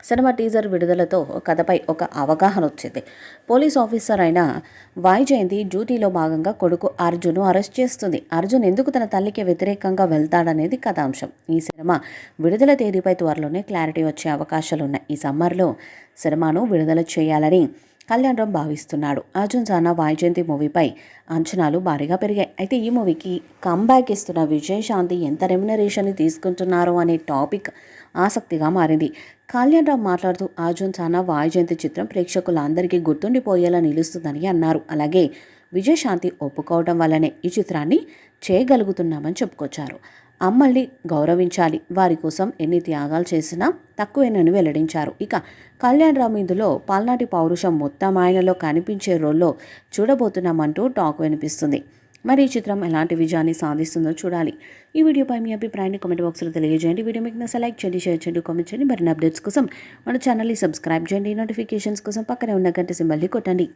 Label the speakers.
Speaker 1: Cinema teaser విడుదలతో కథపై ఒక అవగాహన వచ్చింది. పోలీస్ ఆఫీసర్ అయిన వైజయంతి డ్యూటీలో భాగంగా కొడుకు అర్జున్ను అరెస్ట్ చేస్తుంది. అర్జున్ ఎందుకు తన తల్లికి వ్యతిరేకంగా వెళ్తాడనేది కథాంశం. ఈ సినిమా విడుదల తేదీపై త్వరలోనే క్లారిటీ వచ్చే అవకాశాలున్నాయి. ఈ సమ్మర్లో సినిమాను విడుదల చేయాలని కళ్యాణ్ రామ్ భావిస్తున్నాడు. అర్జున్ సానా వైజయంతి మూవీపై అంచనాలు భారీగా పెరిగాయి. అయితే ఈ మూవీకి కంబ్యాక్ ఇస్తున్న విజయశాంతి ఎంత రెమ్యునరేషన్ తీసుకుంటున్నారో అనే టాపిక్ ఆసక్తిగా మారింది. కళ్యాణ్ రామ్ మాట్లాడుతూ అర్జున్ సానా వైజయంతి చిత్రం ప్రేక్షకులందరికీ గుర్తుండిపోయేలా నిలుస్తుందని అన్నారు. అలాగే విజయశాంతి ఒప్పుకోవడం వల్లనే ఈ చిత్రాన్ని చేయగలుగుతున్నామని చెప్పుకొచ్చారు. అమ్మల్ని గౌరవించాలి, వారి కోసం ఎన్ని త్యాగాలు చేసినా తక్కువేనని వెల్లడించారు. ఇక కళ్యాణ్ రామ్ ఇందులో పల్నాటి పౌరుషం మొత్తం ఆయనలో కనిపించే రోల్లో చూడబోతున్నామంటూ టాక్ వినిపిస్తుంది. మరి ఈ చిత్రం ఎలాంటి విజయాన్ని సాధిస్తుందో చూడాలి. ఈ వీడియోపై మీ అభిప్రాయాన్ని కామెంట్ బాక్స్లో తెలియజేయండి. వీడియో మీకు నచ్చితే లైక్ చేయండి, షేర్ చేయండి, కామెంట్ చేయండి. మరిన్ని అప్డేట్స్ కోసం మన ఛానల్ని సబ్స్క్రైబ్ చేయండి. నోటిఫికేషన్స్ కోసం పక్కనే ఉన్న గంట సింబల్ని కొట్టండి.